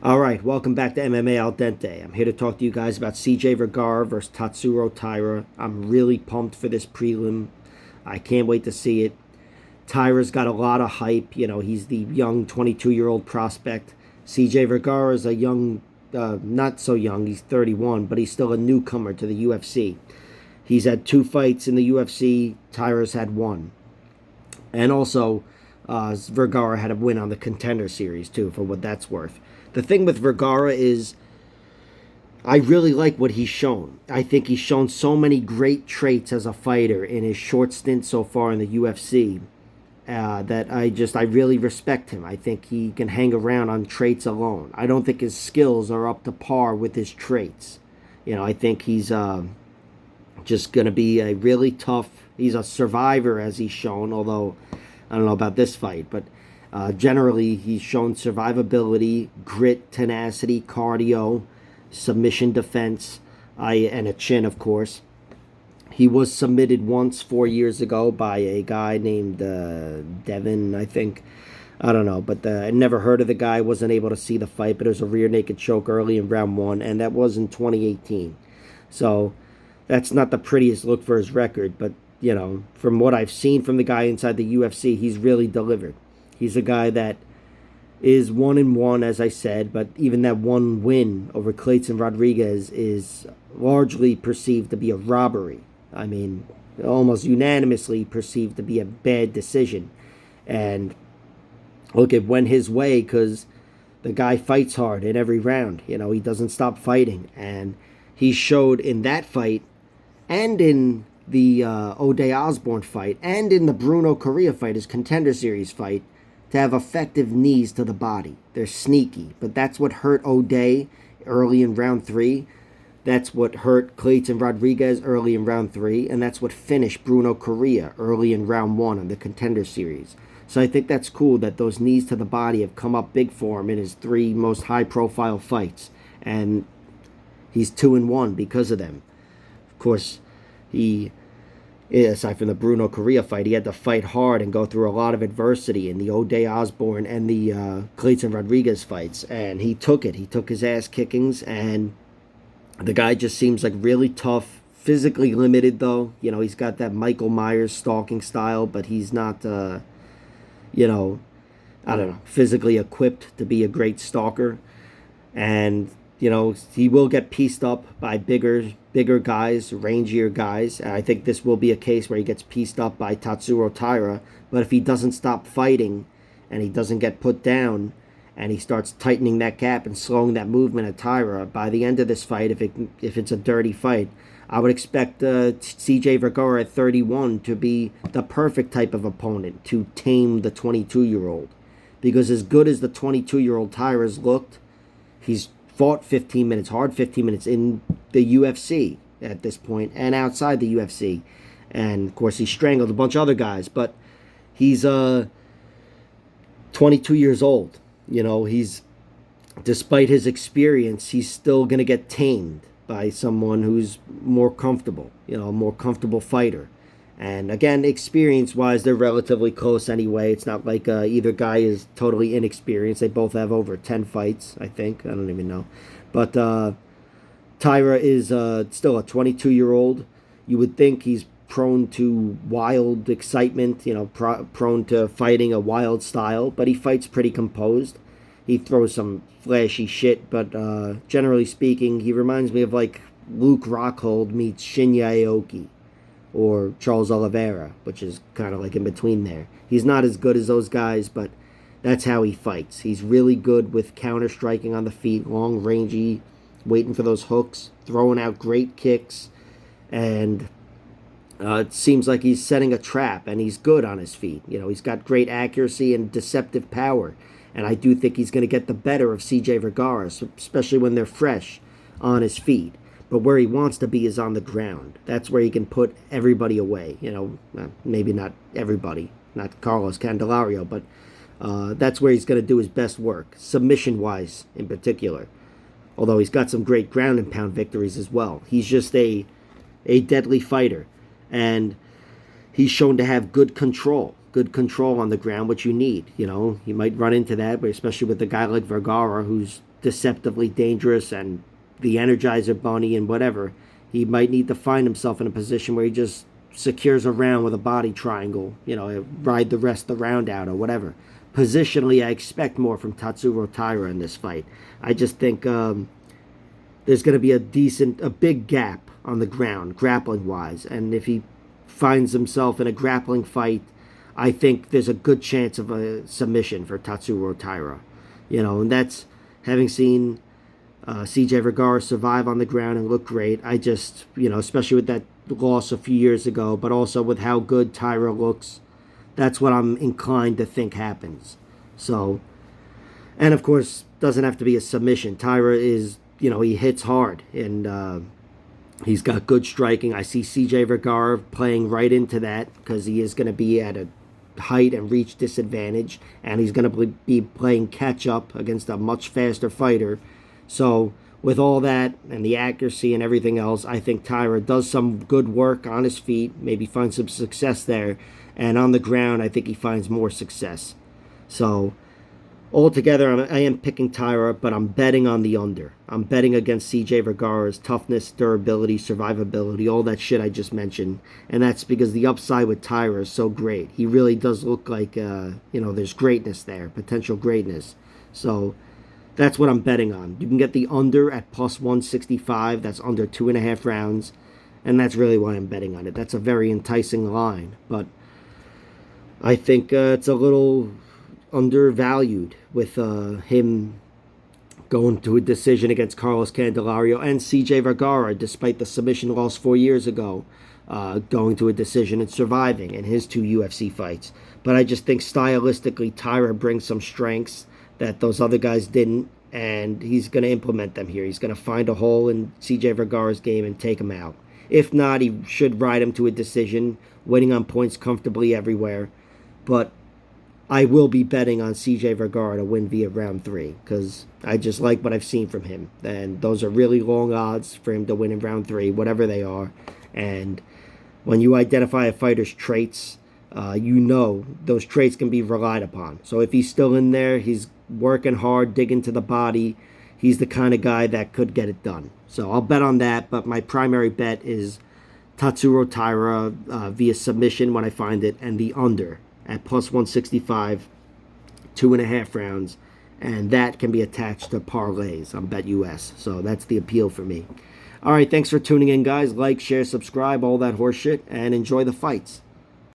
All right, welcome back to MMA Al Dente. I'm here to talk to you guys about CJ Vergara versus Tatsuro Taira. I'm really pumped for this prelim. I can't wait to see it. Taira's got a lot of hype. You know, he's the young 22-year-old prospect. CJ Vergara is a young, not so young, he's 31, but he's still a newcomer to the UFC. He's had 2 fights in the UFC, Taira's had 1. And also, Vergara had a win on the Contender Series, too, for what that's worth. The thing with Vergara is I really like what he's shown. I think he's shown so many great traits as a fighter in his short stint so far in the UFC that I really respect him. I think he can hang around on traits alone. I don't think his skills are up to par with his traits. You know, I think he's just going to be a really tough. He's a survivor, as he's shown, although I don't know about this fight, but generally he's shown survivability, grit, tenacity, cardio, submission defense, and a chin, of course. He was submitted once 4 years ago by a guy named Devin, I think. I don't know, but I never heard of the guy. Wasn't able to see the fight, but it was a rear naked choke early in round 1, and that was in 2018. So that's not the prettiest look for his record, but you know, from what I've seen from the guy inside the UFC, he's really delivered. He's a guy that is 1-1, as I said, but even that one win over Clayton Rodriguez is largely perceived to be a robbery. I mean, almost unanimously perceived to be a bad decision. And look, it went his way because the guy fights hard in every round. You know, he doesn't stop fighting. And he showed in that fight and in the O'Day Osborne fight and in the Bruno Correa fight, his Contender Series fight, to have effective knees to the body. They're sneaky, but that's what hurt O'Day early in round 3. That's what hurt Clayton Rodriguez early in round 3, and that's what finished Bruno Correa early in round 1 in the Contender Series. So I think that's cool that those knees to the body have come up big for him in his 3 most high-profile fights, and he's 2-1 because of them. Of course, aside from the Bruno Correa fight, he had to fight hard and go through a lot of adversity in the O'Day Osborne and the Clayton Rodriguez fights, and he took it. He took his ass kickings, and the guy just seems like really tough, physically limited though. You know, he's got that Michael Myers stalking style, but he's not, you know, I don't know, physically equipped to be a great stalker. And you know, he will get pieced up by bigger guys, rangier guys. And I think this will be a case where he gets pieced up by Tatsuro Taira. But if he doesn't stop fighting and he doesn't get put down and he starts tightening that gap and slowing that movement of Taira, by the end of this fight, if it's a dirty fight, I would expect CJ Vergara at 31 to be the perfect type of opponent to tame the 22-year-old. Because as good as the 22-year-old Taira's looked, he's fought 15 minutes, hard 15 minutes in the UFC at this point and outside the UFC. And, of course, he strangled a bunch of other guys. But he's 22 years old. You know, despite his experience, he's still going to get tamed by someone who's more comfortable, you know, a more comfortable fighter. And again, experience-wise, they're relatively close anyway. It's not like either guy is totally inexperienced. They both have over 10 fights, I think. I don't even know. But Taira is still a 22-year-old. You would think he's prone to wild excitement, you know, prone to fighting a wild style. But he fights pretty composed. He throws some flashy shit. But generally speaking, he reminds me of like Luke Rockhold meets Shinya Aoki. Or Charles Oliveira, which is kind of like in between there. He's not as good as those guys, but that's how he fights. He's really good with counter-striking on the feet, long, rangy, waiting for those hooks, throwing out great kicks, and it seems like he's setting a trap, and he's good on his feet. You know, he's got great accuracy and deceptive power, and I do think he's going to get the better of CJ Vergara, especially when they're fresh on his feet. But where he wants to be is on the ground. That's where he can put everybody away. You know, maybe not everybody, not Carlos Candelario, but that's where he's going to do his best work, submission-wise in particular. Although he's got some great ground and pound victories as well. He's just a deadly fighter. And he's shown to have good control. good control on the ground, which you need. You know, you might run into that, but especially with a guy like Vergara, who's deceptively dangerous and the Energizer Bunny and whatever. He might need to find himself in a position where he just secures a round with a body triangle, you know, ride the rest of the round out or whatever. Positionally, I expect more from Tatsuro Taira in this fight. I just think there's going to be a big gap on the ground, grappling-wise. And if he finds himself in a grappling fight, I think there's a good chance of a submission for Tatsuro Taira. You know, and that's having seen CJ Vergara survive on the ground and look great. I just, you know, especially with that loss a few years ago, but also with how good Taira looks, that's what I'm inclined to think happens. So, and of course, doesn't have to be a submission. Taira is, you know, he hits hard and he's got good striking. I see CJ Vergara playing right into that because he is going to be at a height and reach disadvantage, and he's going to be playing catch up against a much faster fighter. So with all that and the accuracy and everything else, I think Taira does some good work on his feet, maybe finds some success there, and on the ground I think he finds more success. So altogether, I am picking Taira, but I'm betting on the under. I'm betting against CJ Vergara's toughness, durability, survivability, all that shit I just mentioned. And that's because the upside with Taira is so great. He really does look like, you know, there's greatness there, potential greatness. So that's what I'm betting on. You can get the under at plus 165. That's under 2.5 rounds. And that's really why I'm betting on it. That's a very enticing line. But I think it's a little undervalued with him going to a decision against Carlos Candelario and CJ Vergara, despite the submission loss 4 years ago, going to a decision and surviving in his 2 UFC fights. But I just think stylistically, Taira brings some strengths that those other guys didn't, and he's going to implement them here. He's going to find a hole in CJ Vergara's game and take him out. If not, he should ride him to a decision, winning on points comfortably everywhere. But I will be betting on CJ Vergara to win via round 3 because I just like what I've seen from him. And those are really long odds for him to win in round 3, whatever they are. And when you identify a fighter's traits, you know those traits can be relied upon. So if he's still in there, he's working hard, digging to the body, he's the kind of guy that could get it done. So I'll bet on that, but my primary bet is Tatsuro Taira via submission when I find it, and the under at plus 165, 2.5 rounds, and that can be attached to parlays on BetUS. So that's the appeal for me. All right, thanks for tuning in, guys. Like, share, subscribe, all that horse shit, and enjoy the fights.